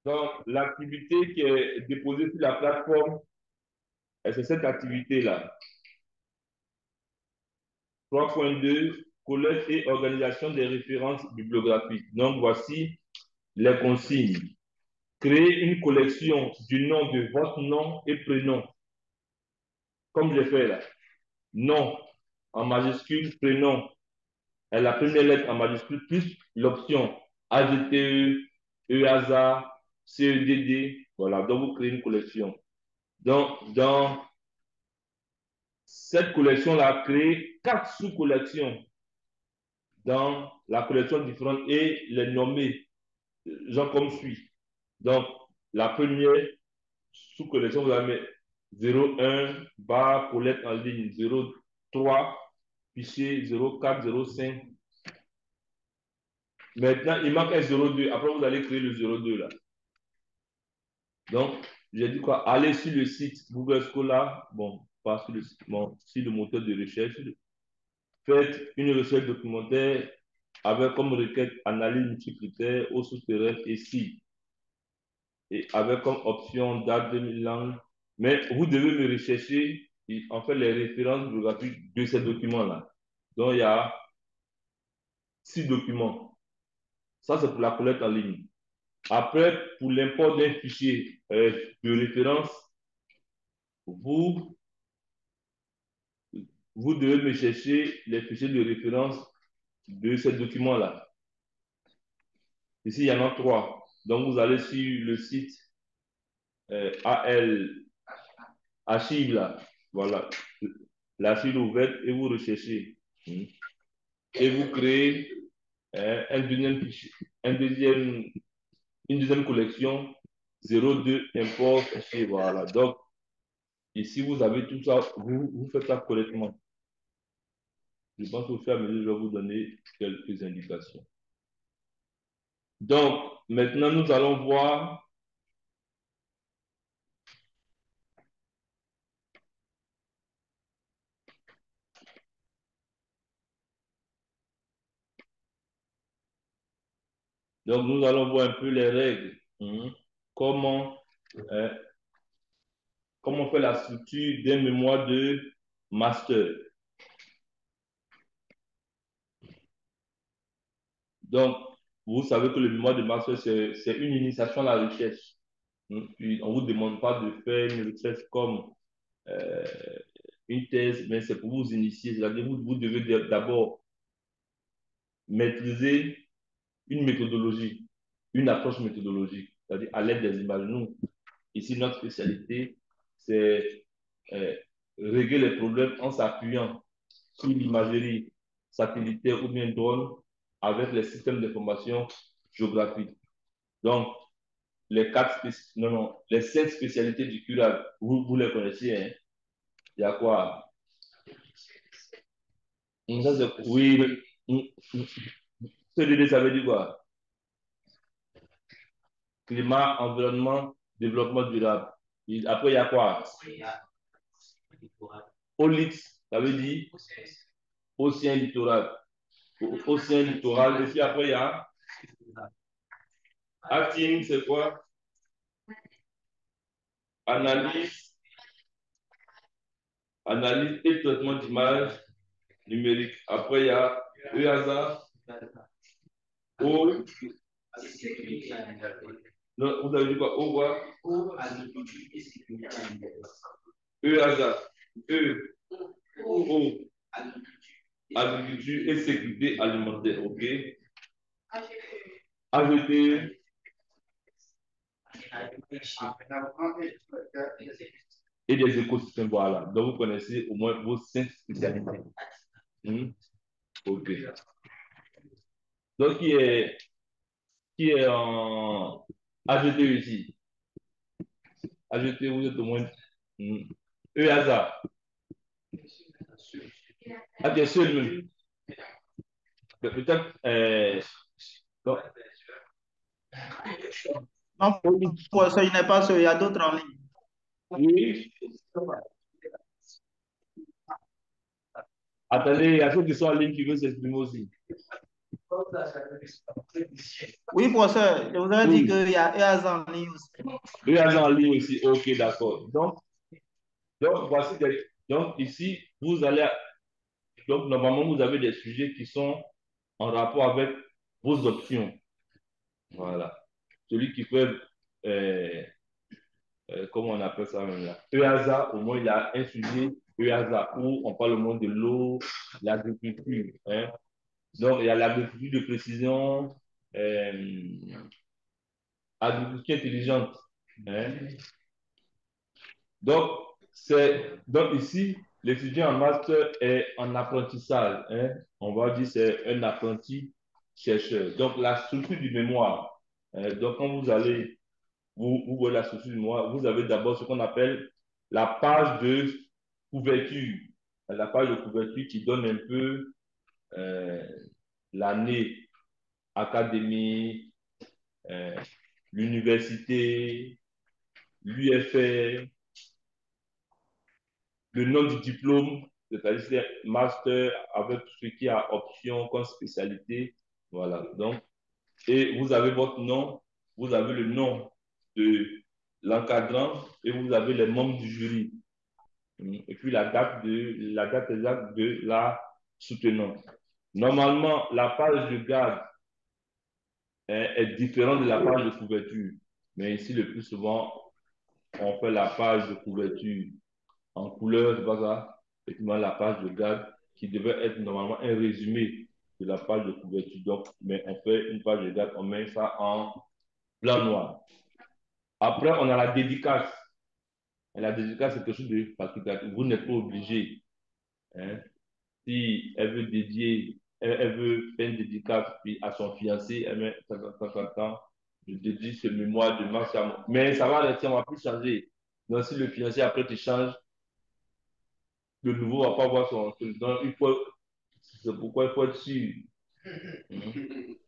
Donc, l'activité qui est déposée sur la plateforme, c'est cette activité-là. 3.2, collecte et organisation des références bibliographiques. Donc, voici les consignes. Créer une collection du nom de votre nom et prénom, comme je fais là. Nom en majuscule, prénom, et la première lettre en majuscule, plus l'option AGTE, EASA, CEDD. Voilà, donc vous créez une collection. Donc, dans cette collection-là, créer 4 sous-collections dans la collection différente et les nommer, genre comme suit. Donc, la première sous-collection, vous allez mettre 01, barre, collecte en ligne, 03, fichier 0405. Maintenant, il manque un 02. Après, vous allez créer le 02 là. Donc, j'ai dit quoi? Allez sur le site Google Scholar. Bon, pas sur le site, bon, sur le moteur de recherche. Faites une recherche documentaire avec comme requête analyse multicritère au souterrain et si. Et avec comme option date 2000 langues. Mais vous devez me rechercher en fait les références bibliographiques de ces documents-là. Donc, il y a 6 documents. Ça, c'est pour la collecte en ligne. Après, pour l'import d'un fichier de référence, vous, vous devez me chercher les fichiers de référence de ces documents-là. Ici, il y en a 3. Donc, vous allez sur le site AL Archive, là. Voilà. L'archive ouverte et vous recherchez. Et vous créez un deuxième fichier, une deuxième collection 02 import fichier. Voilà. Donc, ici, vous avez tout ça. Vous faites ça correctement. Je pense qu'au fur et à mesure, je vais vous donner quelques indications. Donc, maintenant, nous allons voir donc, nous allons voir un peu les règles. Comment, euh, comment on fait la structure d'un mémoire de master. Donc, vous savez que le mémoire de master, c'est une initiation à la recherche. Puis, on ne vous demande pas de faire une recherche comme euh, une thèse, mais c'est pour vous initier. C'est-à-dire, vous devez d'abord maîtriser une méthodologie, une approche méthodologique, c'est-à-dire à l'aide des images. Nous, ici, notre spécialité, c'est euh, régler les problèmes en s'appuyant sur l'imagerie satellitaire ou bien drone avec les systèmes d'information géographique. Donc, les 5 spécialités du curable, vous les connaissez, hein? Il y a quoi? Oui, CDD, ça veut dire quoi? Climat, environnement, développement durable. Et après, il y a quoi? OLIX, ça veut dire océan littoral. Océan littoral. Et puis après, il y a ATIM, c'est quoi? Analyse, analyse et traitement d'image numérique. Après, il y a EASA, O. Non, vous avez dit quoi? O quoi? EASA, E, O, agriculture et sécurité alimentaire. OK? AGT, et des écosystèmes. Voilà. Donc, vous connaissez au moins vos 5 spécialités. OK. Donc, qui est en AGT ici? AGT, vous êtes au moins EASA. Ah, bien sûr, même. Peut-être. Donc, Non, pour ça, il n'est pas seul, il y a d'autres en ligne. oui. Attendez, il y a ceux qui sont en ligne qui veulent s'exprimer aussi. Oui, professeur, je vous avais dit Oui, qu'il y a EASA en ligne aussi. il y a en ligne aussi. Ok, d'accord. Donc, voici donc ici, vous allez. Donc, normalement, vous avez des sujets qui sont en rapport avec vos options. Voilà. Celui qui fait, euh, comment on appelle ça même là? EASA, au moins, il a un sujet EASA où on parle au moins de l'eau, l'agriculture. Hein. Donc, il y a l'agriculture de précision, agriculture intelligente. Hein. Donc, donc ici, l'étudiant en master est en apprentissage. Hein. On va dire c'est un apprenti chercheur. Donc, la structure du mémoire. Donc, quand vous allez, vous voyez la structure du mémoire, vous avez d'abord ce qu'on appelle la page de couverture. La page de couverture qui donne un peu euh, l'année académique, euh, l'université, l'UFR, le nom du diplôme, c'est-à-dire c'est master avec tout ce qui a option comme spécialité. Voilà. Donc, et vous avez votre nom, vous avez le nom de l'encadrant et vous avez les membres du jury. Et puis la date exacte de la soutenante. Normalement, la page de garde est différente de la page de couverture. Mais ici, le plus souvent, on fait la page de couverture en couleur, c'est pas ça. Et puis la page de garde qui devait être normalement un résumé de la page de couverture. Donc, mais on fait une page de garde, on met ça en blanc noir. Après, on a la dédicace. Et la dédicace, c'est quelque chose de particulier. Vous n'êtes pas obligé. Hein. Si elle veut dédier, elle veut faire une dédicace puis à son fiancé, elle met tant, je dédie ce mémoire de mars à moi. Mais ça va rester, on va plus changer. Donc, si le fiancé après te change, le nouveau ne va pas voir son truc. Donc, c'est pourquoi il faut être sûr.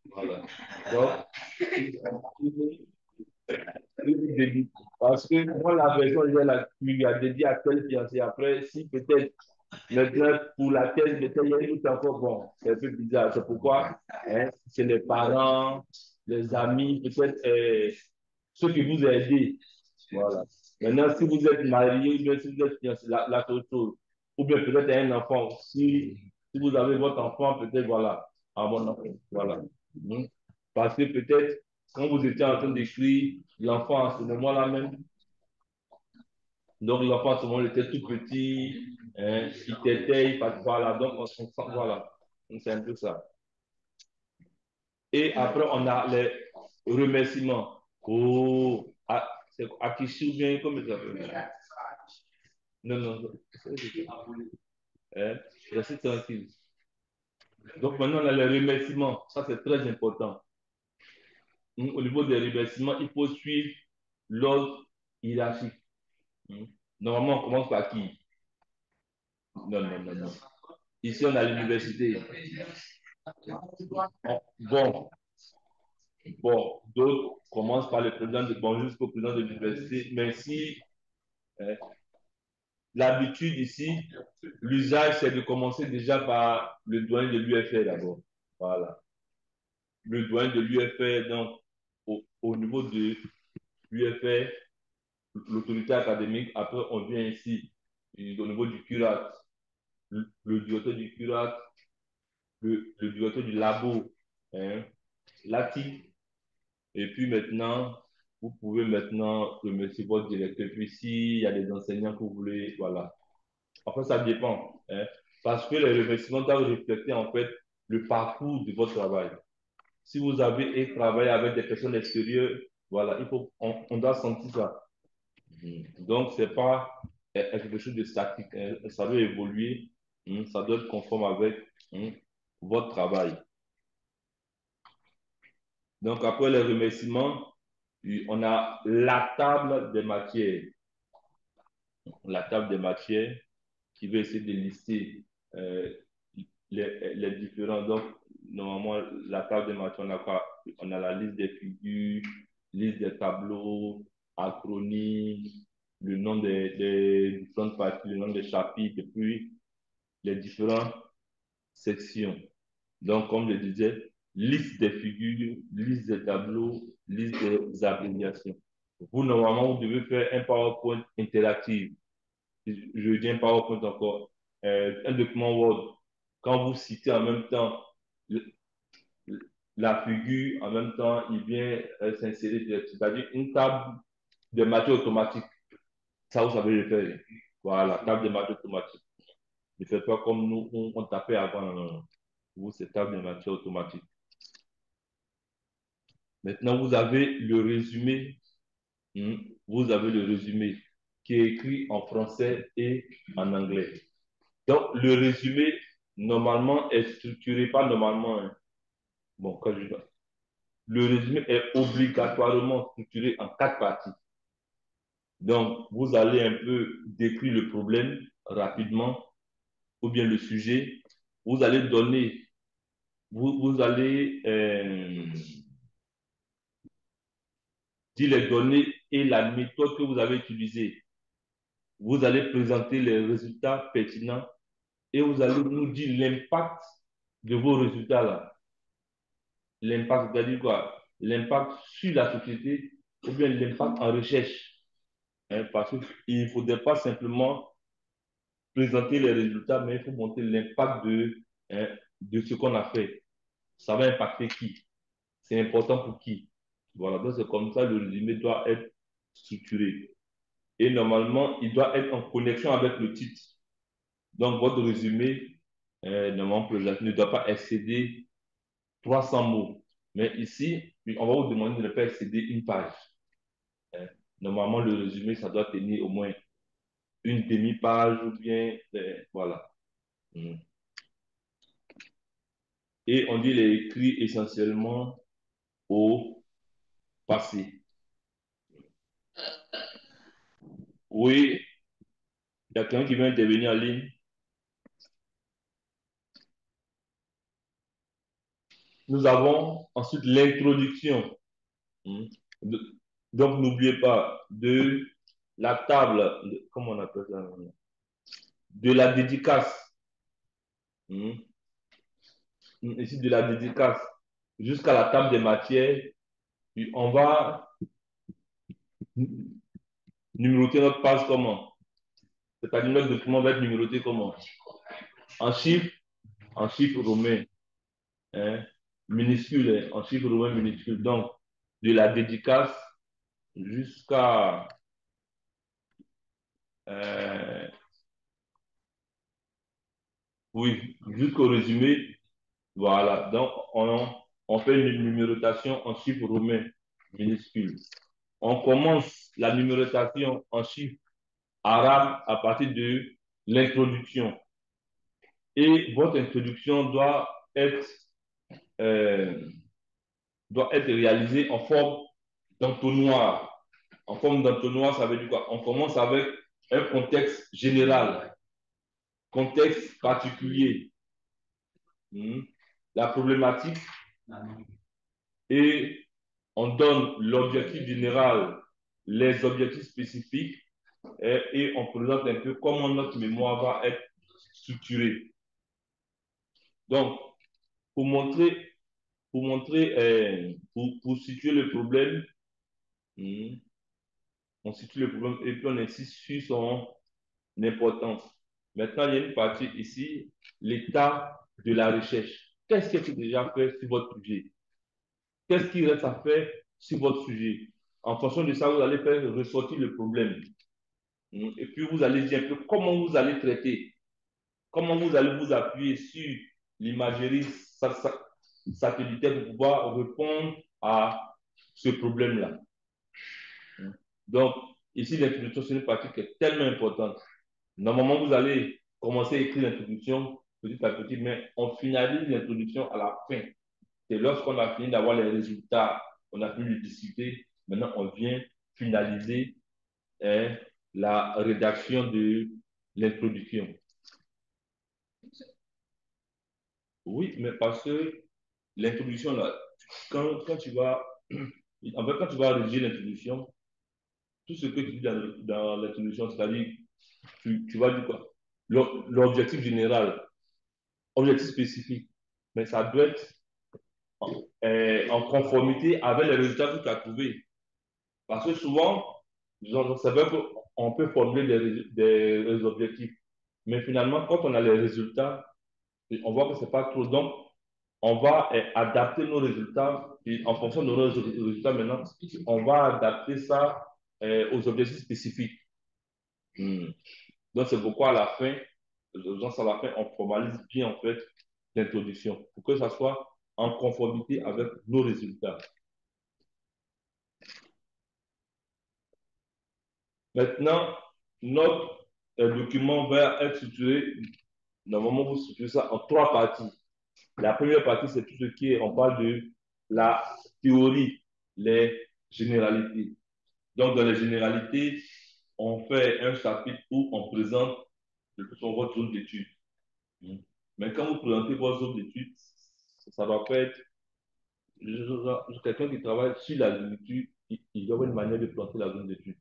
Voilà. Donc, parce que moi, la version, il y a dédié à tel fiancé. Après, si peut-être maintenant, pour la thèse, peut-être il y a une autre encore, bon, c'est un peu bizarre. C'est pourquoi hein, c'est les parents, les amis, peut-être ceux qui vous aident. Voilà. Maintenant, si vous êtes marié, ou bien si vous êtes fiancé, là, c'est autre chose. Ou bien peut-être un enfant. Si vous avez votre enfant, peut-être, voilà, un bon enfant. Voilà. Parce que peut-être, quand vous étiez en train d'écrire, l'enfant, à ce moment-là même, donc l'enfant, à ce moment, il était tout petit, hein, il t'était, il passe par là. Donc, on se sent, voilà. Donc, c'est un peu ça. Et après, on a les remerciements. Oh, c'est Akishi ou bien, comment ça s'appelle? Non, non, non. Hein, restez tranquille. Donc, maintenant, on a les remerciements. Ça, c'est très important. Au niveau des remerciements, il faut suivre l'ordre hiérarchique. Normalement, on commence par qui? Non, non, non, non. Ici, on a l'université. Bon, bon, d'autres commencent par le président de bon jusqu'au président de l'université. Mais si l'habitude ici, l'usage, c'est de commencer déjà par le doyen de l'UFR d'abord. Voilà. Le doyen de l'UFR, donc, au niveau de l'UFR, l'autorité académique, après, on vient ici, au niveau du curat, le directeur du curat, le directeur du labo, hein, l'ATI, et puis maintenant, vous pouvez maintenant remercier votre directeur. Puis s'il y a des enseignants que vous voulez, voilà. Enfin, ça dépend. Hein, parce que les remerciements doivent refléter en fait le parcours de votre travail. Si vous avez travaillé avec des personnes extérieures, voilà, on doit sentir ça. Donc, c'est pas quelque chose de statique. Hein, ça doit évoluer. Ça doit être conforme avec votre travail. Donc, après les remerciements, on a la table des matières. La table des matières qui va essayer de lister euh, les différents. Donc, normalement, la table des matières, on a quoi? On a la liste des figures, liste des tableaux, acronymes, le nom des différentes parties, le nom des chapitres, et puis les différentes sections. Donc, comme je disais, liste des figures, liste des tableaux, liste des abréviations. Vous, normalement, vous devez faire un PowerPoint interactif. Je dis un PowerPoint encore. Un document Word. Quand vous citez en même temps la figure, en même temps, il vient s'insérer direct. C'est-à-dire une table de matière automatique. Ça, vous savez le faire. Voilà, table de matière automatique. Ne faites pas comme nous, on tapait avant. Non, non, non. Vous, c'est table de matière automatique. Maintenant, vous avez le résumé. Vous avez le résumé qui est écrit en français et en anglais. Donc, le résumé, normalement, est structuré, pas normalement. Hein. Bon, quand je... Le résumé est obligatoirement structuré en 4 parties. Donc, vous allez un peu décrire le problème rapidement, ou bien le sujet. Vous allez donner, vous allez dire les données et la méthode que vous avez utilisée. Vous allez présenter les résultats pertinents et vous allez nous dire l'impact de vos résultats là. L'impact, c'est-à-dire quoi? L'impact sur la société ou bien l'impact en recherche. Hein, parce qu'il ne faudrait pas simplement présenter les résultats, mais il faut montrer l'impact hein, de ce qu'on a fait. Ça va impacter qui? C'est important pour qui? Voilà, donc c'est comme ça, le résumé doit être structuré. Et normalement, il doit être en connexion avec le titre. Donc, votre résumé, normalement, ne doit pas excéder 300 mots. Mais ici, on va vous demander de ne pas excéder une page. Normalement, le résumé, ça doit tenir au moins une demi-page ou bien, voilà. Et on dit il est écrit essentiellement au passé. Oui, il y a quelqu'un qui vient intervenir en ligne. Nous avons ensuite l'introduction. Donc, n'oubliez pas de la table, comment on appelle ça? De la dédicace. Ici, de la dédicace jusqu'à la table des matières. Puis on va numéroter notre page comment? C'est-à-dire notre document va être numéroté comment? En chiffres, en chiffres romains. Hein, minuscule, en chiffre romain minuscule. Donc, de la dédicace jusqu'à euh, oui, jusqu'au résumé. Voilà. Donc, on fait une numérotation en chiffre romain minuscule. On commence la numérotation en chiffre arabe à partir de l'introduction. Et votre introduction euh, doit être réalisée en forme d'entonnoir. En forme d'entonnoir, ça veut dire quoi? On commence avec un contexte général, contexte particulier, la problématique, et on donne l'objectif général, les objectifs spécifiques, et on présente un peu comment notre mémoire va être structurée. Donc, pour montrer, pour situer le problème, on situe le problème et puis on insiste sur son importance. Maintenant, il y a une partie ici, l'état de la recherche. Qu'est-ce qui est déjà fait sur votre sujet? Qu'est-ce qui reste à faire sur votre sujet? En fonction de ça, vous allez faire ressortir le problème. Et puis, vous allez dire un peu comment vous allez traiter, comment vous allez vous appuyer sur l'imagerie satellitaire pour pouvoir répondre à ce problème-là. Donc, ici, l'introduction, c'est une partie qui est tellement importante. Normalement, vous allez commencer à écrire l'introduction petit à petit, mais on finalise l'introduction à la fin. C'est lorsqu'on a fini d'avoir les résultats, on a fini de discuter, maintenant on vient finaliser la rédaction de l'introduction. Oui, mais parce que l'introduction, là, quand tu vas, en fait, quand tu vas rédiger l'introduction, tout ce que tu dis dans l'introduction, c'est-à-dire, tu vas dire quoi? L'objectif général, objectif spécifique, mais ça doit être en conformité avec les résultats que tu as trouvés. Parce que souvent, c'est vrai qu'on peut formuler des objectifs, mais finalement, quand on a les résultats, on voit que ce n'est pas trop. Donc, on va adapter nos résultats et en fonction de nos résultats maintenant, on va adapter ça aux objectifs spécifiques. Hmm. Donc, c'est pourquoi à la fin, à la fin, on formalise bien en fait l'introduction pour que ça soit en conformité avec nos résultats. Maintenant, notre document va être structuré, normalement, vous structurez ça en trois parties. La première partie, c'est tout ce qui est, on parle de la théorie, les généralités. Donc, dans les généralités, on fait un chapitre où on présente votre zone d'étude. Mais quand vous présentez votre zone d'étude, ça va pas être quelqu'un qui travaille sur la zone d'étude, il doit avoir une manière de présenter la zone d'étude.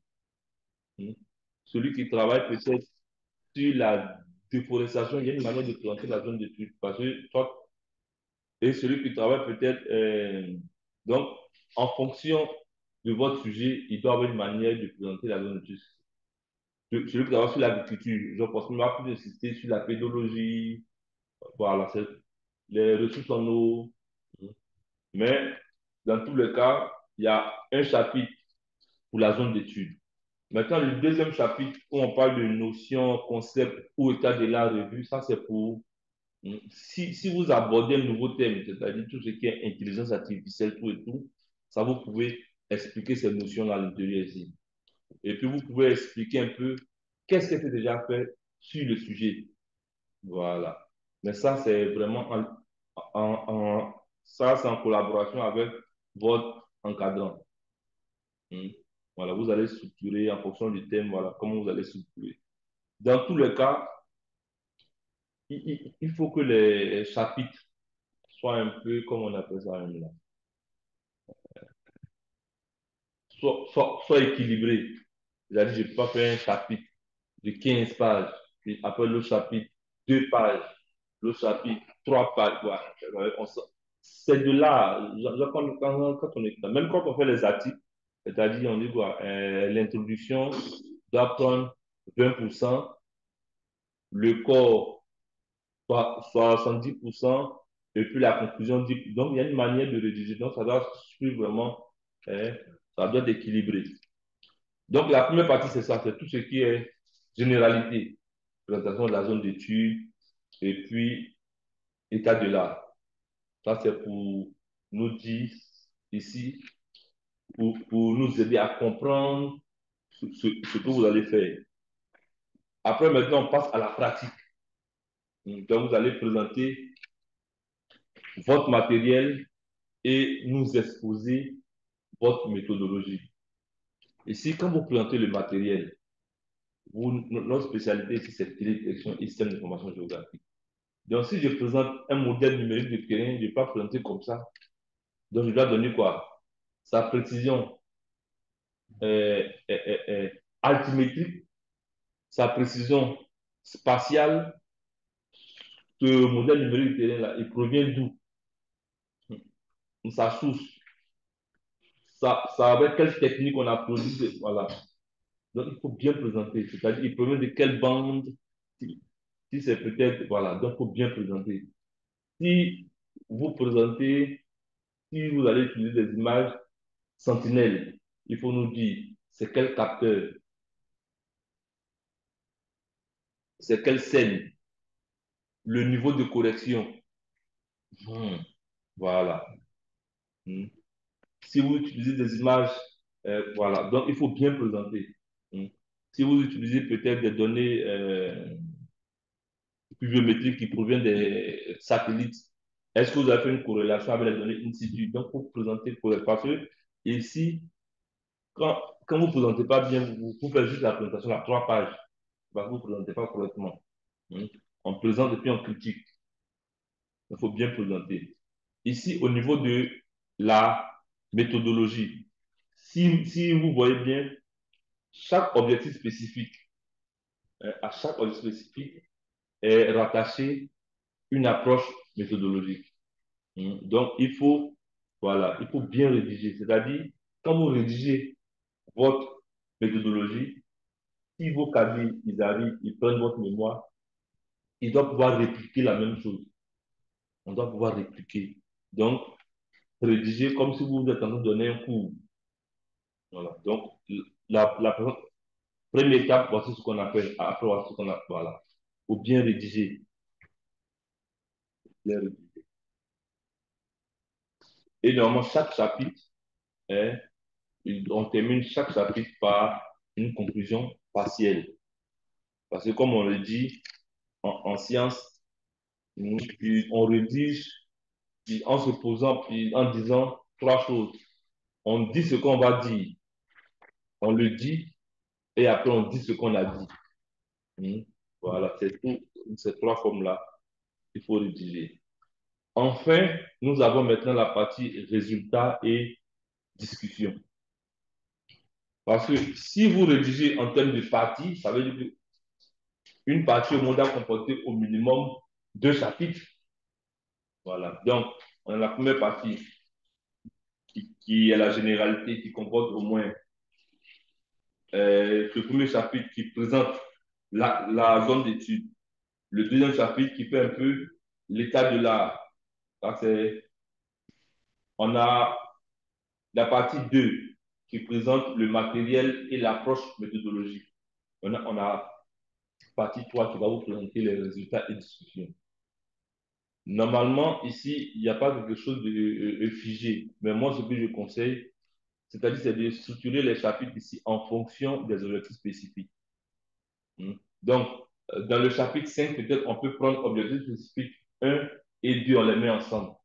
Celui qui travaille peut-être sur la déforestation, il y a une manière de présenter la zone d'étude. Parce que toi, et celui qui travaille peut-être, donc, en fonction de votre sujet, il doit avoir une manière de présenter la zone d'étude. Celui qui travaille sur l'agriculture, je pense qu'il va plus insister sur la pédologie, voilà, c'est les ressources en eau. Mais dans tous les cas, il y a un chapitre pour la zone d'étude. Maintenant, le deuxième chapitre où on parle de notions, concepts ou état de la revue, ça c'est pour si vous abordez un nouveau thème, c'est-à-dire tout ce qui est intelligence artificielle, tout et tout, ça vous pouvez expliquer ces notions-là à l'intérieur ici. Et puis vous pouvez expliquer un peu qu'est-ce que c'est déjà fait sur le sujet. Voilà. Mais ça, c'est vraiment ça, c'est en collaboration avec votre encadrant. Hmm. Voilà, vous allez structurer en fonction du thème, voilà, comment vous allez structurer. Dans tous les cas, il faut que les chapitres soient un peu, comme on appelle ça, là, soient équilibrés. C'est-à-dire, je ne peux pas faire un chapitre de 15 pages, puis après le chapitre, 2 pages, le chapitre, 3 pages. Voilà. C'est de là, quand on est, même quand on fait les articles, c'est-à-dire, on dit quoi, l'introduction doit prendre 20%, le corps 70%, et puis la conclusion 10%. Donc, il y a une manière de rédiger. Donc, ça doit suivre vraiment, hein, ça doit être équilibré. Donc, la première partie, c'est ça, c'est tout ce qui est généralité, présentation de la zone d'étude, et puis état de l'art. Ça, c'est pour nous dire ici, pour nous aider à comprendre ce que vous allez faire. Après, maintenant, on passe à la pratique. Donc, vous allez présenter votre matériel et nous exposer votre méthodologie. Ici, quand vous présentez le matériel, notre spécialité ici, c'est télédétection et système d'information géographique. Donc, si je présente un modèle numérique de terrain, je ne vais pas présenter comme ça. Donc, je dois donner quoi? Sa précision altimétrique, sa précision spatiale. Ce modèle numérique de terrain-là, il provient d'où? Sa source. Ça avec quelle technique on a produit. Voilà. Donc, il faut bien présenter. C'est-à-dire, il provient de quelle bande? Si c'est peut-être, voilà, donc il faut bien présenter. Si vous présentez, si vous allez utiliser des images sentinelles, il faut nous dire c'est quel capteur, c'est quelle scène, le niveau de correction. Hmm, voilà. Hmm. Si vous utilisez des images, voilà, donc il faut bien présenter. Hmm. Si vous utilisez peut-être des données pluviométriques qui proviennent des satellites, est-ce que vous avez fait une corrélation avec les données in situ? Donc, il faut présenter correctement. Parce que ici, quand vous ne présentez pas bien, vous faites juste la présentation à 3 pages. Bah, vous ne présentez pas correctement. Hmm. On présente et puis on critique. Il faut bien présenter. Ici, au niveau de la méthodologie, si vous voyez bien, chaque objectif spécifique, à chaque objectif spécifique est rattaché une approche méthodologique. Donc, voilà, il faut bien rédiger. C'est-à-dire, quand vous rédigez votre méthodologie, si vos cadres, ils arrivent, ils prennent votre mémoire, ils doivent pouvoir répliquer la même chose. On doit pouvoir répliquer. Donc, rédiger comme si vous êtes en train de donner un cours. Voilà. Donc, la première étape, voici ce qu'on appelle. Après, voici ce qu'on a. Voilà. Il faut bien rédiger. Bien rédiger. Et normalement, chaque chapitre, hein, on termine chaque chapitre par une conclusion partielle. Parce que comme on le dit en science, on rédige en se posant, puis en disant trois choses. On dit ce qu'on va dire, on le dit, et après on dit ce qu'on a dit. Voilà, c'est tout, ces trois formes-là qu'il faut rédiger. Enfin, nous avons maintenant la partie résultat et discussion. Parce que si vous rédigez en termes de partie, ça veut dire qu'une partie au monde a comporté au minimum deux chapitres. Voilà. Donc, on a la première partie qui est la généralité, qui comporte au moins le premier chapitre qui présente la zone d'étude. Le deuxième chapitre qui fait un peu l'état de l'art. On a la partie 2 qui présente le matériel et l'approche méthodologique. On a partie 3 qui va vous présenter les résultats et discussions. Normalement, ici, il n'y a pas quelque chose de figé. Mais moi, ce que je conseille, c'est-à-dire c'est de structurer les chapitres ici en fonction des objectifs spécifiques. Donc, dans le chapitre 5, peut-être on peut prendre objectif spécifique 1 et 2, on les met ensemble.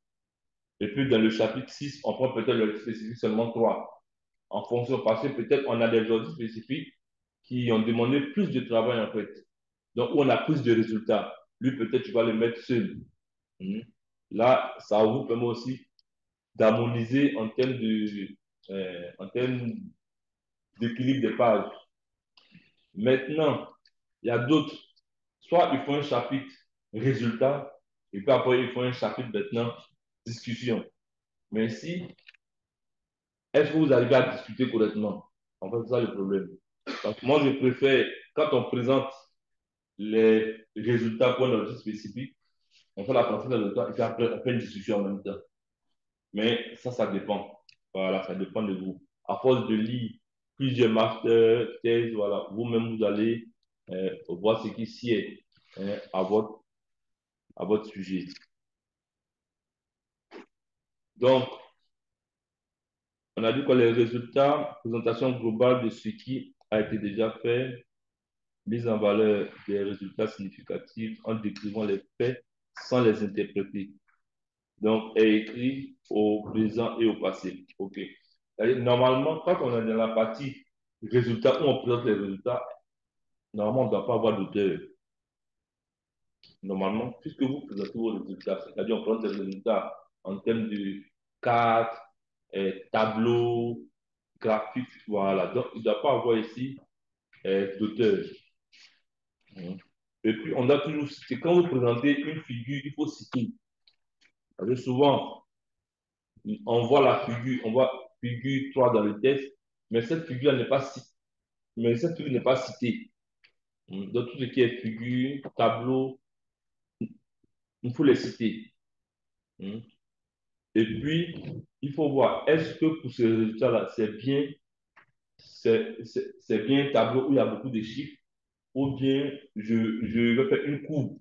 Et puis dans le chapitre 6, on prend peut-être l'objectif spécifique seulement 3. En fonction, parce que peut-être on a des objectifs spécifiques qui ont demandé plus de travail en fait. Donc, où on a plus de résultats. Lui, peut-être tu vas le mettre seul. Là, ça vous permet aussi d'harmoniser en termes d'équilibre des pages. Maintenant, il y a d'autres. Soit ils font un chapitre résultat, et puis après ils font un chapitre maintenant discussion. Mais si, est-ce que vous arrivez à discuter correctement? En fait, c'est ça le problème. Donc, moi, je préfère, quand on présente les résultats pour un objectif spécifique, on fait la partie des résultats et puis après, on fait une discussion en même temps. Mais ça dépend. Voilà, ça dépend de vous. À force de lire plusieurs masters, thèses, voilà, vous-même, vous allez voir ce qui sied à votre sujet. Donc, on a dit que les résultats, présentation globale de ce qui a été déjà fait, mise en valeur des résultats significatifs en décrivant les faits sans les interpréter. Donc, est écrit au présent et au passé. OK. Normalement, quand on est dans la partie résultats, où on présente les résultats, normalement, on ne doit pas avoir d'auteur. Normalement, puisque vous présentez vos résultats, c'est-à-dire on présente les résultats en termes de cartes, tableaux, graphiques, voilà. Donc, il ne doit pas avoir ici d'auteur. Et puis, on a toujours cité, quand vous présentez une figure, il faut citer. Parce que souvent, on voit la figure, on voit figure 3 dans le texte, mais cette figure n'est pas citée. Mais cette figure n'est pas citée. Donc, tout ce qui est figure, tableau, il faut les citer. Et puis, il faut voir, est-ce que pour ce résultat-là, c'est bien un tableau où il y a beaucoup de chiffres, ou bien je vais faire une courbe.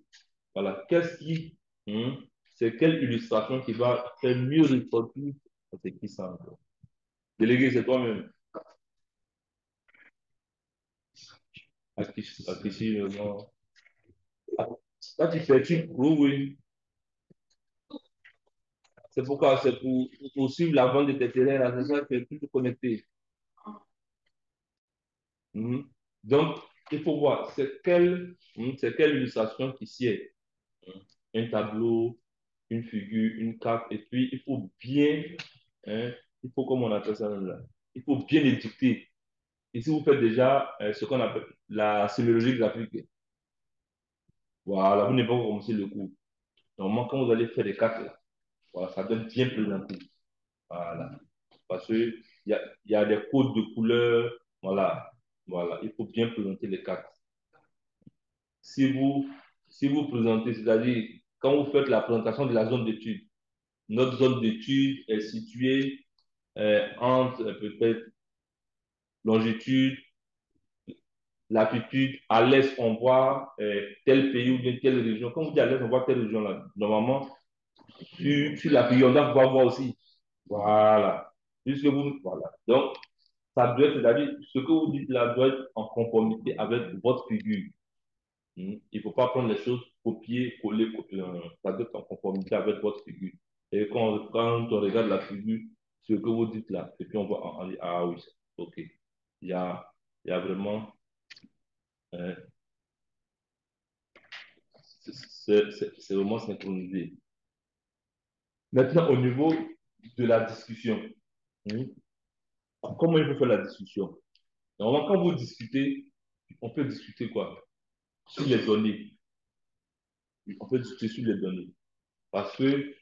Voilà. C'est quelle illustration qui va faire mieux ressortir ce qui semble. Délégué, c'est toi-même. Ici, non. Quand tu fais, oui, oui. C'est pourquoi, c'est pour suivre la vente de tes terrains, là, c'est ça, tu es tout connecté. Donc, il faut voir, c'est quelle illustration qui sied. Un tableau, une figure, une carte, et puis il faut bien, hein, il faut, comme on appelle ça là, il faut bien édicter. Ici, vous faites déjà ce qu'on appelle la sémiologie graphique. Voilà, vous n'avez pas commencé le cours. Normalement, quand vous allez faire des cartes, Voilà, ça doit être bien présenté. Voilà. Parce qu'il y a des codes de couleurs. Voilà. Voilà. Il faut bien présenter les cartes. Si vous, si vous présentez, c'est-à-dire quand vous faites la présentation de la zone d'étude, notre zone d'étude est située entre peut-être longitude, latitude. À l'est, on voit tel pays ou bien telle région. Quand vous dites à l'est, on voit telle région là. Normalement, sur la pays, on doit pouvoir voir aussi. Voilà. Puisque vous, voilà. Donc, ça doit être, c'est-à-dire, ce que vous dites là doit être en conformité avec votre figure. Il ne faut pas prendre les choses, copier, coller, copier. Ça doit être en conformité avec votre figure. Et quand on regarde la figure, ce que vous dites là, et puis on voit, ah oui, ok. Il y a, il y a vraiment, euh, c'est vraiment synchronisé. Maintenant, au niveau de la discussion, hein, comment il faut faire la discussion? Normalement, quand vous discutez, on peut discuter quoi? Sur les données. On peut discuter sur les données. Parce que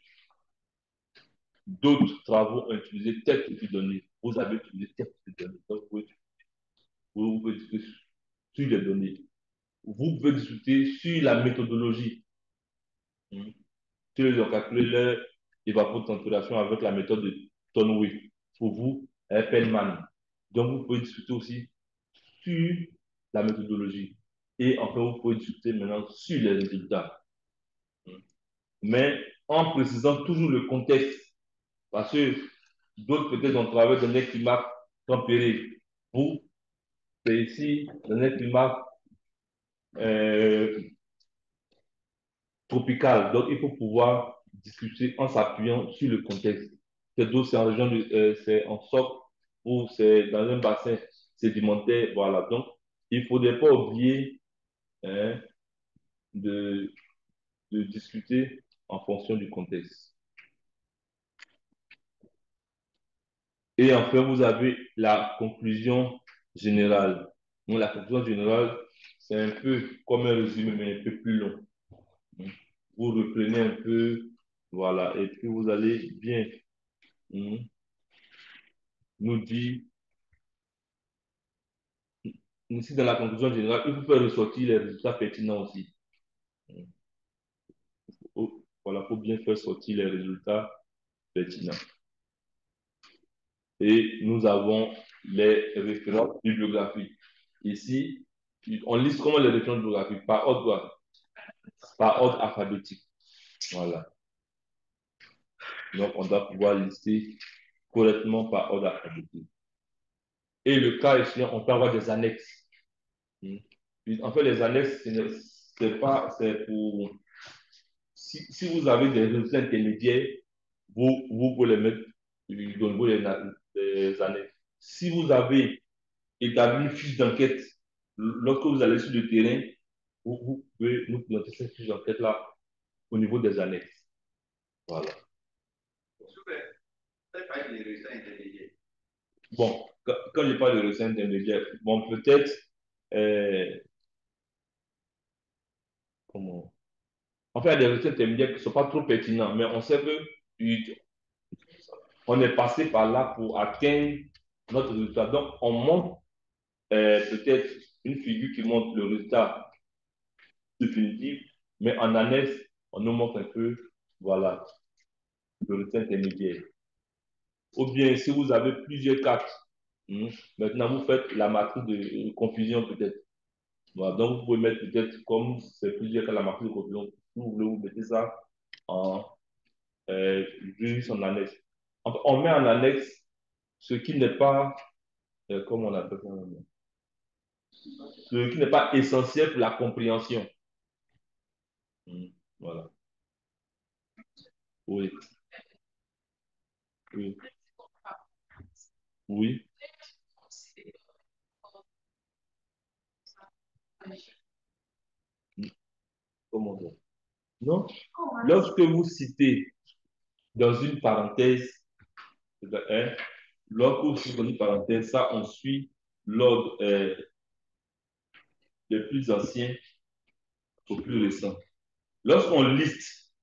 d'autres travaux ont utilisé tel type de données. Vous avez utilisé tel type de données. Donc, vous pouvez discuter sur les données. Vous pouvez discuter sur la méthodologie. Hein. Si ils ont calculé leur évapotranspiration avec la méthode de Tonway, pour vous, Pellman. Donc, vous pouvez discuter aussi sur la méthodologie. Et enfin, vous pouvez discuter maintenant sur les résultats. Mais en précisant toujours le contexte. Parce que d'autres, peut-être, ont travaillé dans un climat tempéré. Vous, c'est ici, dans un climat euh, tropical. Donc, il faut pouvoir discuter en s'appuyant sur le contexte. C'est d'eau, c'est en région c'est en socle ou c'est dans un bassin sédimentaire. Voilà. Donc, il ne faudrait pas oublier hein, de, de discuter en fonction du contexte. Et enfin, vous avez la conclusion générale. Donc, la conclusion générale, c'est un peu comme un résumé, mais un peu plus long. Vous reprenez un peu, voilà, et puis vous allez bien nous dire, ici dans la conclusion générale, il faut faire ressortir les résultats pertinents aussi. Voilà, il faut bien faire sortir les résultats pertinents. Et nous avons les références bibliographiques. Ici, on liste comment les références bibliographiques par ordre alphabétique. Voilà. Donc, on doit pouvoir lister correctement par ordre alphabétique. Et le cas échéant, on peut avoir des annexes. En fait, les annexes, c'est pas, c'est pour, si vous avez des résultats intermédiaires, vous pouvez les mettre au niveau des annexes. Si vous avez établi une fiche d'enquête, lorsque vous allez sur le terrain, vous pouvez nous présenter cette fiche d'enquête-là au niveau des annexes. Voilà. Bon, quand je parle de recette intermédiaire, bon, peut-être, euh, comment? En fait, il y a des recettes intermédiaires qui ne sont pas trop pertinents, mais on sait que on est passé par là pour atteindre notre résultat. Donc, on montre peut-être une figure qui montre le résultat définitif, mais en annexe, on nous montre un peu, voilà, le résultat intermédiaire. Ou bien, si vous avez plusieurs cartes, maintenant vous faites la matrice de confusion peut-être. Voilà, donc, vous pouvez mettre peut-être comme c'est plusieurs cartes, la matrice de confusion. Si vous voulez, vous mettez ça en juste en annexe. Enfin, on met en annexe ce qui n'est pas, comment on appelle ça, ce qui n'est pas essentiel pour la compréhension. Voilà. Oui. Oui. Oui. Comment dire? Non. Lorsque vous citez dans une parenthèse, hein, lorsque vous citez dans une parenthèse, ça, on suit l'ordre des plus anciens au plus récent. Lorsqu'on liste,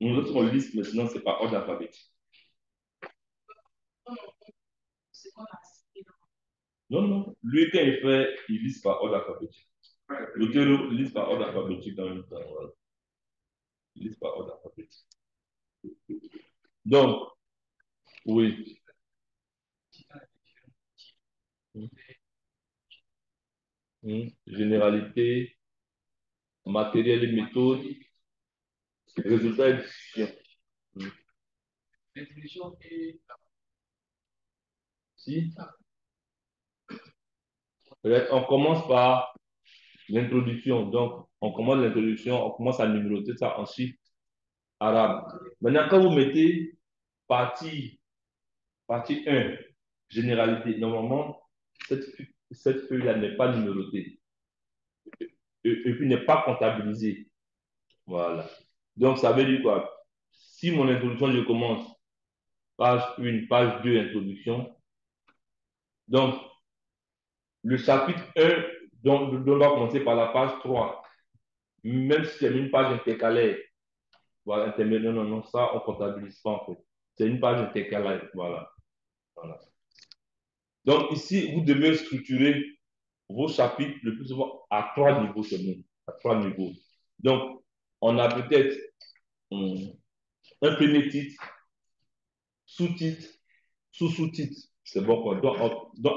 Nous autres, on liste, mais sinon, c'est pas ordre alphabétique. Non, non. Lui, quand il fait, il liste par ordre alphabétique. L'auteur liste par ordre alphabétique en même temps. Voilà. Il liste par ordre alphabétique. Donc, oui. Généralité, matériel et méthode, résultat et décision. Si, on commence par l'introduction. Donc, on commence l'introduction, on commence à numéroter ça en chiffres arabes. Maintenant, quand vous mettez partie, partie 1, généralité, normalement, cette feuille-là n'est pas numérotée et puis n'est pas comptabilisée. Voilà. Donc, ça veut dire quoi? Si mon introduction, je commence page 1, page 2, introduction. Donc, le chapitre 1 doit commencer par la page 3. Même si c'est une page intercalaire. Voilà, intermédiaire, non, non, ça, on ne comptabilise pas en fait. C'est une page intercalaire. Voilà. Voilà. Donc, ici, vous devez structurer vos chapitres le plus souvent à 3 niveaux seulement. À 3 niveaux. Donc, on a peut-être un premier titre, sous-titre, sous-sous-titre. C'est bon, quoi. Donc,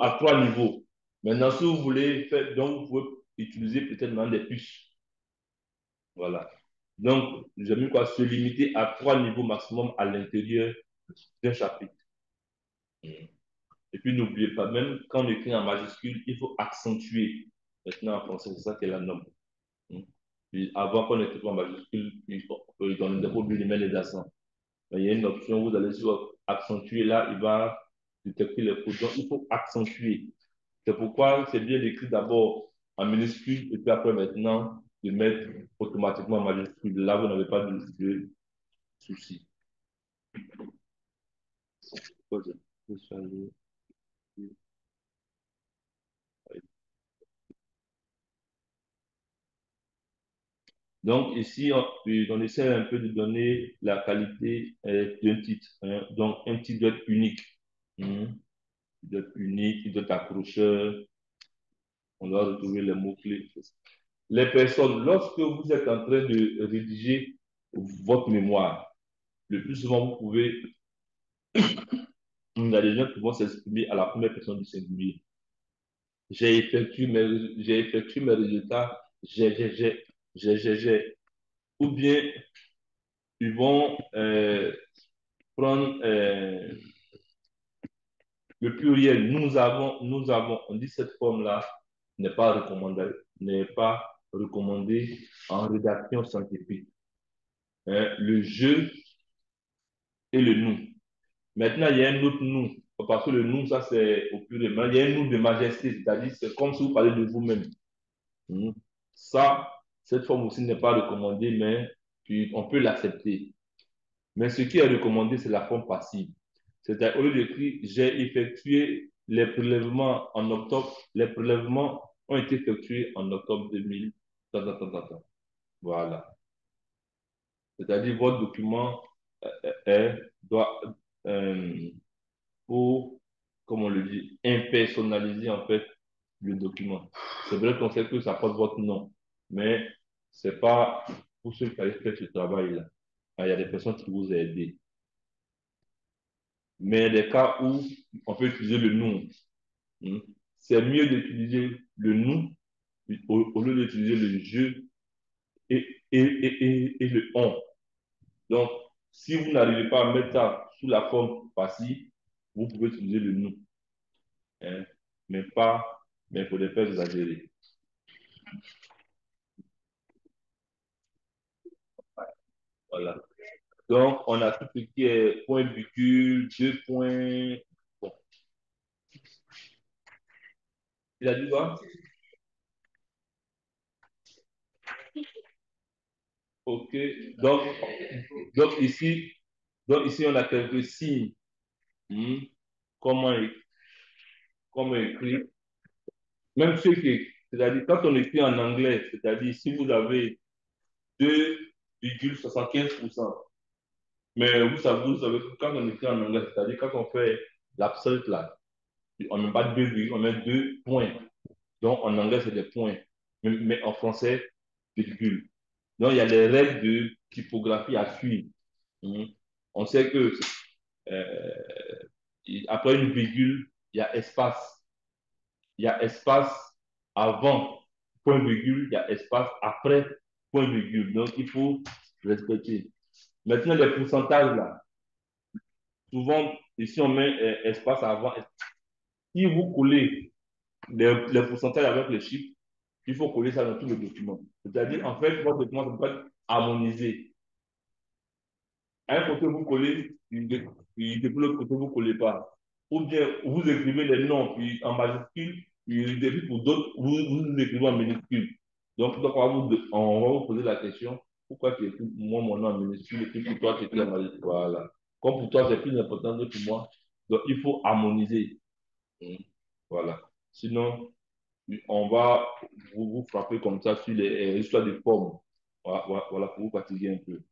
à 3 niveaux. Maintenant, si vous voulez faire, donc, vous pouvez utiliser peut-être maintenant des puces. Voilà. Donc, j'aime mieux quoi, se limiter à 3 niveaux maximum à l'intérieur d'un chapitre. Et puis, n'oubliez pas, même quand on écrit en majuscule, il faut accentuer. Maintenant, en français, c'est ça qui est la norme. Puis, avant qu'on écrit en majuscule, on ne pas oublier de mettre les accents. Il y a une option, vous allez sur accentuer, là, il va détecter les fautes. Donc, il faut accentuer. C'est pourquoi c'est bien d'écrire d'abord en minuscule et puis après maintenant de mettre automatiquement en majuscule. Là, vous n'avez pas de souci. Donc ici, on essaie un peu de donner la qualité d'un titre. Hein. Donc un titre doit être unique. Il doit être unique, il doit être accrocheur. On doit retrouver les mots-clés. Les personnes, lorsque vous êtes en train de rédiger votre mémoire, le plus souvent, vous pouvez, il y a des gens qui vont s'exprimer à la première personne du singulier. J'ai effectué mes résultats, j'ai. Ou bien, ils vont prendre le pluriel. Nous avons, on dit cette forme-là n'est pas recommandée en rédaction scientifique. Hein, le je et le nous. Maintenant, il y a un autre nous. Parce que le nous, ça c'est au pluriel. Mais il y a un nous de majesté, c'est-à-dire c'est comme si vous parlez de vous-même. Ça, cette forme aussi n'est pas recommandée, mais puis on peut l'accepter. Mais ce qui est recommandé, c'est la forme passive. C'est-à-dire, au lieu d'écrire, j'ai effectué les prélèvements en octobre, les prélèvements ont été effectués en octobre 2000. Voilà. C'est-à-dire, votre document doit, euh, pour, comme on le dit, impersonnaliser en fait le document. C'est vrai qu'on sait que ça porte votre nom, mais c'est pas pour ceux qui avaient fait ce travail-là. Il y a des personnes qui vous ont aidé. Mais des cas où on peut utiliser le nous, c'est mieux d'utiliser le nous au lieu d'utiliser le je et le on. Donc, si vous n'arrivez pas à mettre ça sous la forme passive, vous pouvez utiliser le nous. Hein, mais pas, mais il ne faudrait pas exagérer. Voilà. Donc, on a tout ce qui est point virgule, 2 points. Bon. Il a dit quoi? OK. Donc, donc, ici, donc ici, on a quelques signes. Hmm. Comment, comment écrire? Même ceux qui, c'est-à-dire, quand on écrit en anglais, c'est-à-dire, si vous avez 2,75%, Mais vous savez que quand on écrit en anglais, c'est-à-dire quand on fait l'absence là, on ne met pas deux virgules, on met deux points. Donc en anglais, c'est des points. Mais en français, virgule. Donc il y a des règles de typographie à suivre. Mhm. On sait que euh, après une virgule, il y a espace. Il y a espace avant point virgule, il y a espace après point virgule. Donc il faut respecter. Maintenant, les pourcentages là, souvent, ici on met espace avant. Si vous collez les pourcentages avec les chiffres, il faut coller ça dans tout le document. C'est-à-dire, en fait, votre document ne peut pas être harmonisé. À un côté, vous collez, puis de l'autre côté, vous ne collez pas. Ou bien, vous écrivez les noms puis en majuscule, puis depuis pour d'autres, vous écrivez en minuscule. Donc, on va vous poser la question, pourquoi tu écris moi mon nom en minuscule et puis pour toi, tu écris en majuscule? Voilà. Comme pour toi, c'est plus important que pour moi. Donc, il faut harmoniser. Voilà. Sinon, on va vous frapper comme ça sur les histoires de formes. Voilà, voilà, pour vous fatiguer un peu.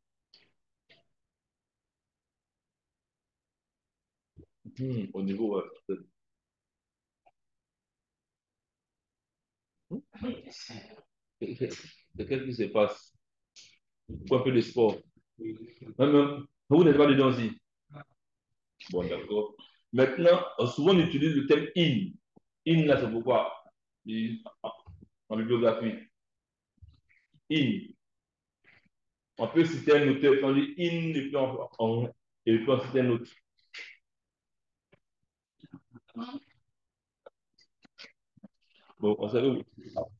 Au niveau, qu'est-ce qui se passe? Pourquoi un peu de sport? Vous n'êtes pas dedans aussi. Bon, d'accord. Maintenant, souvent on utilise le terme in. In, là, c'est pourquoi? En bibliographie. In. On peut citer un auteur, on dit in, et puis on cite un autre. Bon, on sait que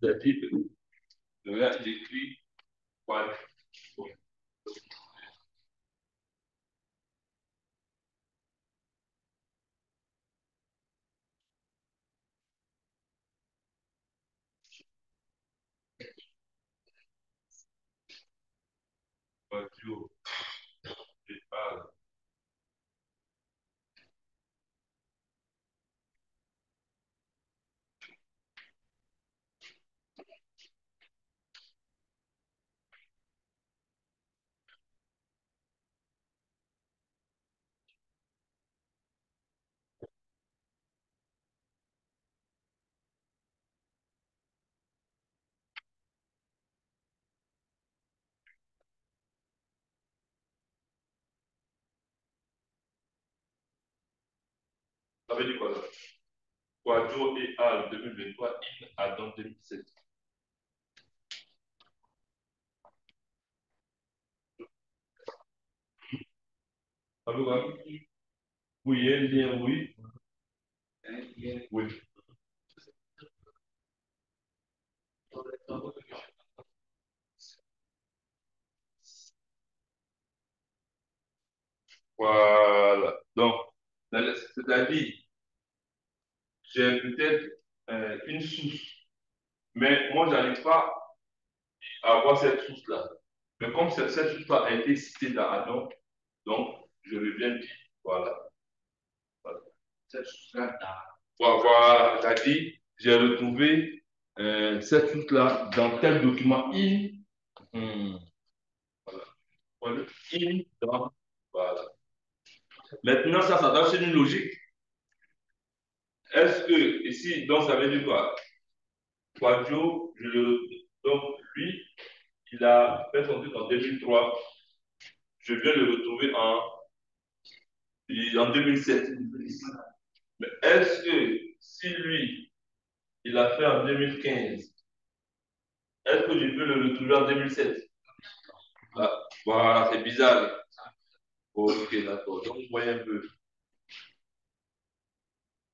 c'est titre. Le gars, il écrit quoi? Quadio, et al. Ça veut dire quoi là? Quadio et al. 2023, in Adam 2017. Ça veut quoi? Oui, un lien, oui. Oui. Voilà. Donc, c'est-à-dire, j'ai peut-être une source, mais moi, je n'arrive pas à avoir cette source-là. Mais comme cette source-là a été citée dans Adam, donc je reviens dire, voilà. Voilà. Cette source-là, voilà, c'est-à-dire, j'ai retrouvé cette source-là dans tel document in. Hmm, voilà. Voilà. In dans, voilà. Maintenant, ça doit être une logique. Est-ce que, ici, donc ça veut dire quoi? Quadio, donc lui, il a fait son titre en 2003. Je viens le retrouver en 2007. Mais est-ce que si lui, il a fait en 2015, est-ce que je peux le retrouver en 2007? Ah, voilà, c'est bizarre. Ok, d'accord. Donc, vous voyez un peu.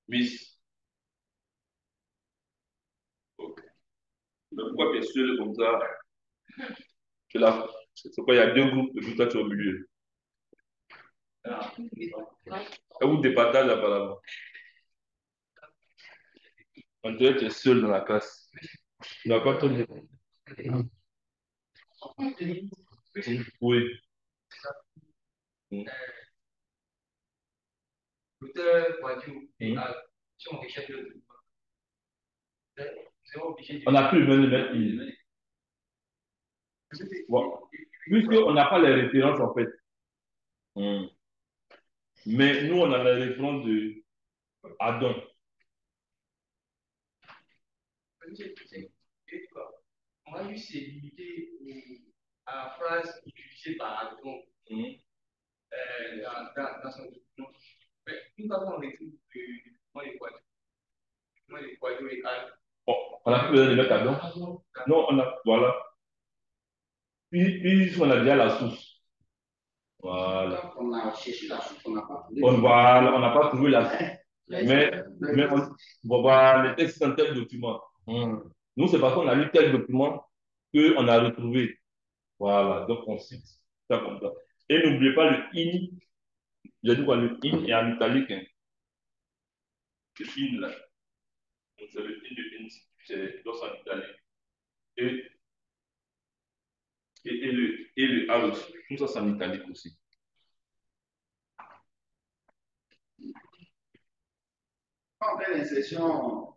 Miss. Ok. Mais pourquoi bien sûr comme ça? C'est pourquoi il y a deux groupes de tout au milieu. Et vous départagez apparemment. On dirait que tu es seul dans la classe. Tu n'as pas ton. Oui. Mm. On n'a plus besoin de mettre in. Bon. Puisqu'on n'a pas les références en fait. Hmm. Mais nous, on a la référence de Adam. On a juste limité à la phrase utilisée par Adam dans son document. Mais nous avons écrit les quadros et al. Bon, on a plus besoin de mettre Adam. Non, on a, voilà. Puis on a déjà la source. Voilà. On a cherché la source, on n'a pas trouvé. Voilà, on n'a pas trouvé la source. Mais bon, voilà, le texte c'est un tel document. Nous, c'est parce qu'on a lu tel document qu'on a retrouvé. Voilà, donc on cite ça comme ça. Et n'oubliez pas le in. J'ai dit quoi, le in est en italique. Hein. Le in, là. Donc, c'est le in de in, c'est dans en italique. Et, et le a aussi. Tout ça, c'est en italique aussi. Quand on fait l'insertion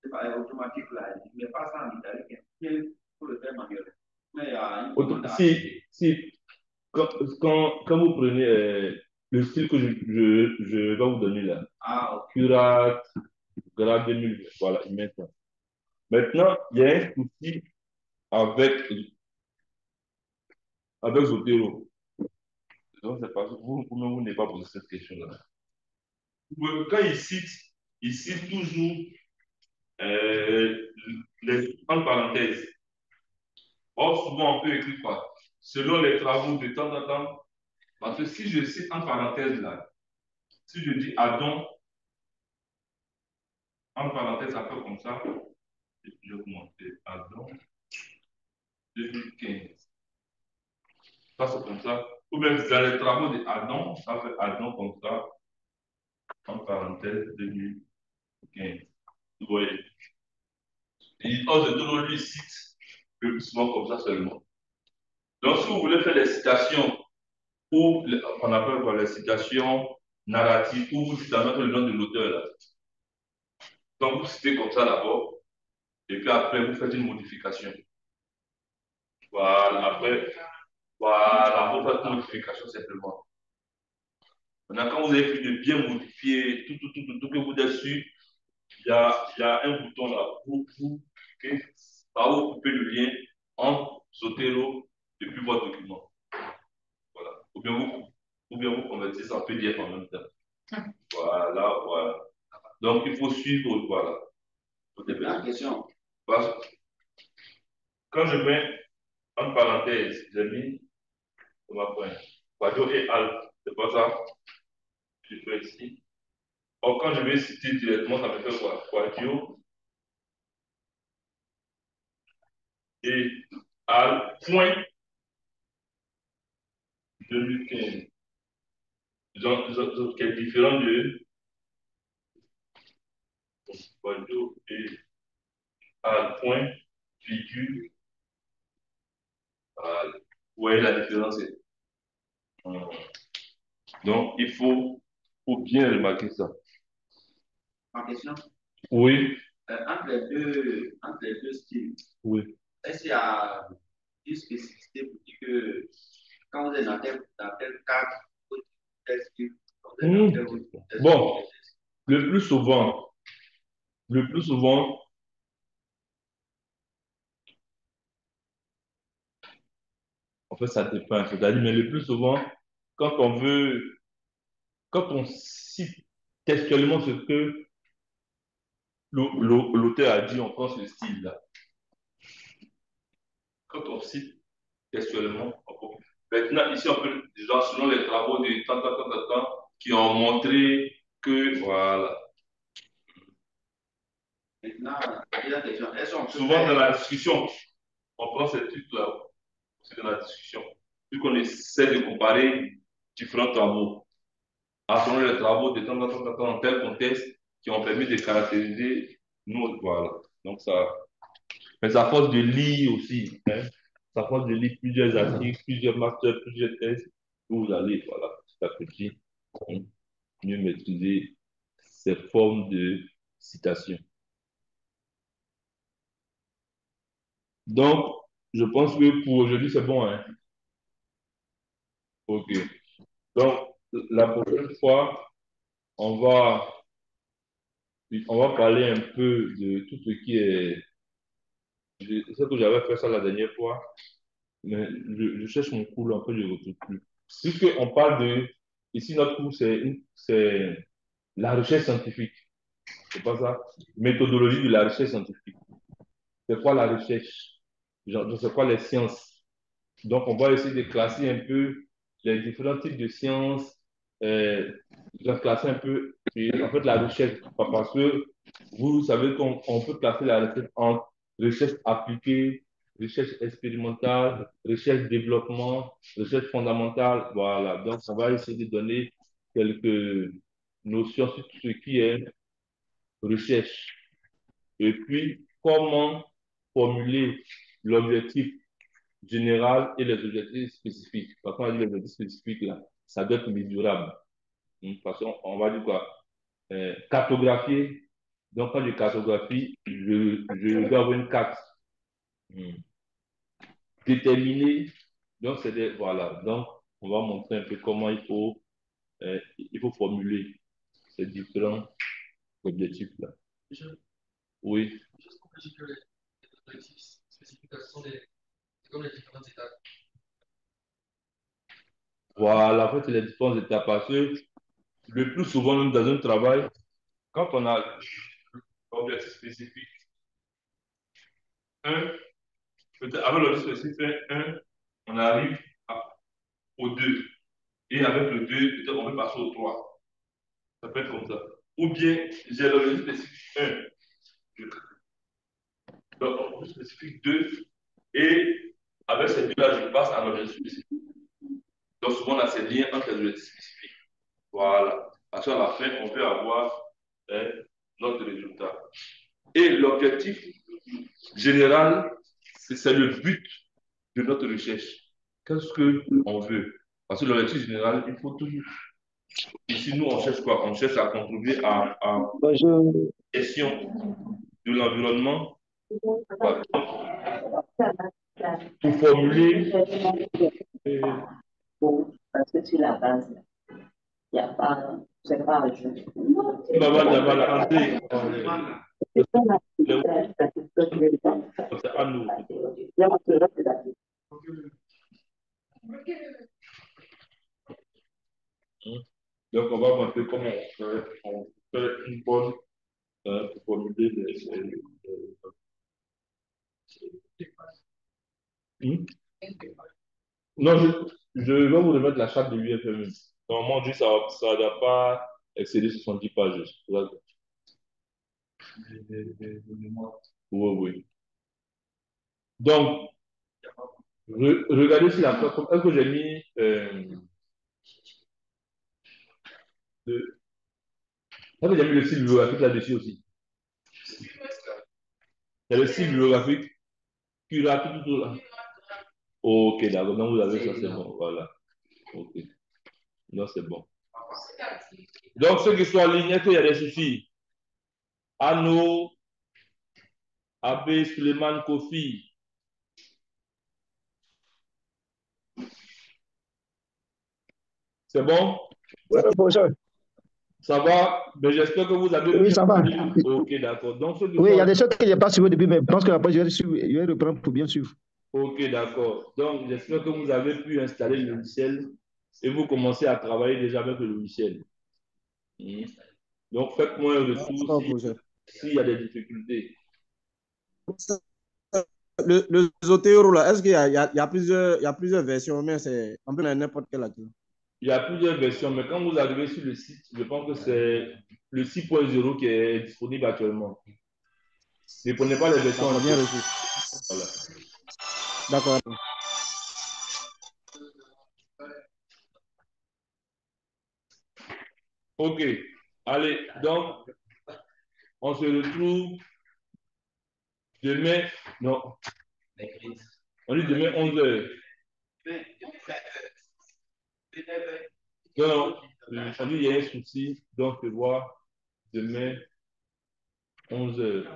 automatique, là, il n'est pas ça en italique. Il faut le faire manuellement. Mais il y a une commande à Si, quand vous prenez le style que je vais vous donner là, ok. Curat, Grade 2000, voilà, il met ça. Maintenant, il y a un souci avec, avec Zotero. Donc, c'est parce que vous n'avez pas posé cette question-là. Quand il cite toujours les entre parenthèses. Or, souvent, on peut écrire quoi? Selon les travaux de temps en temps. Parce que si je cite entre parenthèses là, si je dis Adam, entre parenthèses, ça fait comme ça. Je vais vous montrer. Adam 2015. Ça, c'est comme ça. Ou bien dans les travaux de Adam, ça fait Adam comme ça, entre parenthèses 2015. Vous voyez? Et oh, je donne lui cite le plus souvent comme ça seulement. Donc, si vous voulez faire des citations, ou on appelle quoi, les citations narratives, où vous dites le nom de l'auteur là. Donc, vous citez comme ça d'abord, et puis après, vous faites une modification. Voilà, après, voilà, vous faites une modification simplement. Maintenant, quand vous avez fini de bien modifier tout que vous êtes sûr, il y a un bouton là okay, par où vous coupez le lien entre Zotero depuis votre document. Voilà. Ou bien vous convertissez en PDF en même temps. Voilà, voilà. Donc, il faut suivre, voilà. La question. Parce que quand je mets en parenthèse, j'ai mis, on va prendre, Quadio et Alpha. C'est pas ça? Je fais ici. Or, quand je vais citer directement, ça me fait quoi? Quadio et Al, point 2015. Qui est différent de Quadio et Al, point, figure. Vous voyez la différence? Donc, faut bien remarquer ça. Ma question. Oui. Entre les deux styles, Oui. est-ce qu'il y a une spécificité pour dire que quand vous êtes dans tel cadre, vous êtes tel style, quand vous êtes dans tel style, bon, le plus souvent, en fait, ça dépend. C'est-à-dire, mais le plus souvent, quand on veut, quand on cite textuellement ce que l'auteur a dit, on prend ce style-là. Quand on cite textuellement, on prend. Maintenant, ici, on peut, genre, selon les travaux de temps, qui ont montré que, voilà. Maintenant, la question, est-ce qu'on peut Souvent, dans la discussion, on prend ces trucs-là, c'est dans la discussion. Vu qu'on essaie de comparer différents travaux, selon les travaux de temps dans tel contexte, qui ont permis de caractériser nous, voilà. Donc, ça. Mais ça force de lire aussi. Hein. Ça force de lire plusieurs articles, plusieurs masters, plusieurs thèses. Vous allez, voilà, petit à petit, mieux maîtriser ces formes de citation. Donc, je pense que pour aujourd'hui, c'est bon. Hein? OK. Donc, la prochaine fois, on va, on va parler un peu de tout ce qui est. Je sais que j'avais fait ça la dernière fois, mais je cherche mon cours un peu, je ne retrouve plus. Puisqu'on parle de. Ici, notre cours, c'est la recherche scientifique. C'est pas ça? Méthodologie de la recherche scientifique. C'est quoi la recherche? Genre, c'est quoi les sciences? Donc, on va essayer de classer un peu les différents types de sciences, de classer un peu, et en fait, la recherche. Parce que vous savez qu'on peut classer la recherche en recherche appliquée, recherche expérimentale, recherche développement, recherche fondamentale. Voilà. Donc, on va essayer de donner quelques notions sur tout ce qui est recherche. Et puis, comment formuler l'objectif général et les objectifs spécifiques. Parce qu'on a dit les objectifs spécifiques, là, ça doit être mesurable. Parce qu'on va dire quoi? Cartographier. Donc, quand je cartographie, je dois avoir une carte. Hmm. Déterminer. Donc, c'est des, voilà. Donc, on va montrer un peu comment il faut formuler ces différents objectifs-là. Oui. Juste pour que j'ai que les objectifs spécifiques, ce sont c'est comme les différentes étapes. Voilà, en fait, c'est les différentes étapes. Parce que le plus souvent, même dans un travail, quand on a l'objectif spécifique, un, peut-être avec l'objectif spécifique 1, on arrive au 2. Et avec le 2, peut-être on peut passer au 3. Ça peut être comme ça. Ou bien, j'ai l'objectif spécifique 1. Donc, l'objectif spécifique 2. Et avec ces deux-là, je passe à l'objectif spécifique. Donc, souvent, on a ces liens entre les objectifs spécifiques. Voilà. Parce qu'à la fin, on peut avoir notre résultat. Et l'objectif général, c'est le but de notre recherche. Qu'est-ce qu'on veut? Parce que l'objectif général, il faut toujours. Ici, nous, on cherche quoi? On cherche à contribuer à la gestion de l'environnement. Voilà. Pour formuler. Parce que sur la base, il n'y a pas, c'est pas un jeu. André, C'est pas la c'est à nous. Donc, on va montrer comment on fait une bonne pour formuler Hmm? Non, je vais vous remettre la charte de l'UFM. Normalement, on dit que ça ne doit pas excéder 70 pages. Oui, oui. Donc, regardez si la plateforme. Est-ce que j'ai mis. Est-ce que j'ai mis le style bibliographique là-dessus aussi? Il y a le style bibliographique qui là, tout là. Ok, d'accord. Donc, vous avez ça, c'est bon. Voilà. Ok. Non, c'est bon. Donc, ceux qui sont en ligne, est-ce qu'il y a des soucis? Anno, Abbé, Suleiman, Kofi. C'est bon? Bonjour. Ça va? Mais j'espère que vous avez Oui, pu. ça va. Ok, d'accord. Donc, ceux qui Oui, il y sont... a des choses que je n'ai pas suivies au début, mais je pense que après, je vais reprendre pour bien suivre. Ok, d'accord. Donc, j'espère que vous avez pu installer le logiciel et vous commencez à travailler déjà avec le logiciel. Donc, faites-moi un retour s'il y a des difficultés. Le Zotero, là, est-ce qu'il y a plusieurs versions, mais c'est un peu n'importe quelle là-dessus. Il y a plusieurs versions, mais quand vous arrivez sur le site, je pense que c'est le 6.0 qui est disponible actuellement. Ne prenez pas les versions en bien reçu. Voilà. D'accord. Ok. Allez, donc, on se retrouve demain. Non. On dit demain 11h. Non, on dit il y a un souci, donc je vois demain 11h.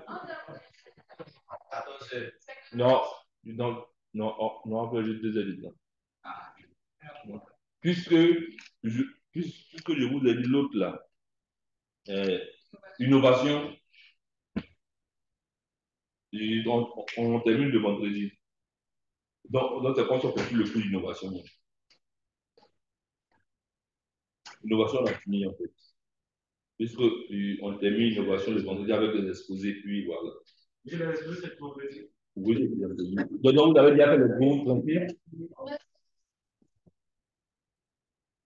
Non, non, non, non, on peut juste 2h du temps. puisque puisque je vous ai dit l'autre là, innovation, et on termine le vendredi. Donc c'est comme ça qu'on fait le cours d'innovation. Innovation, on a fini en fait. Puisque on termine l'innovation le vendredi avec les exposés, puis voilà. Je l'ai exposé cette vendredi. Oui, j'ai bien entendu. Donc, vous avez déjà fait le cours tranquille?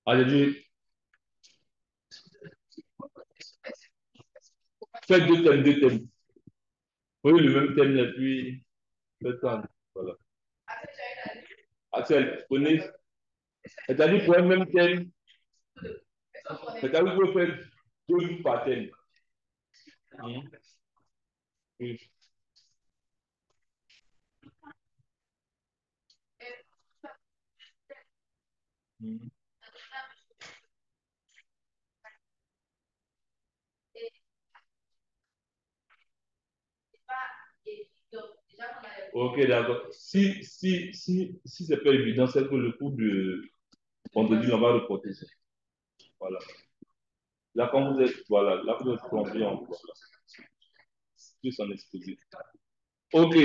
Allez, faites deux thèmes. Oui, le même thème, et puis faites ça. Voilà. Axel, prenez. C'est-à-dire pour un même thème. C'est-à-dire que vous pouvez faire 2 par thème. Oui. Ok, d'accord. Si c'est pas évident, c'est que le cours de vendredi, on va reporter ça. Voilà. Là, quand vous êtes, voilà, là, vous êtes confiant. Voilà. Plus en exposé. Ok.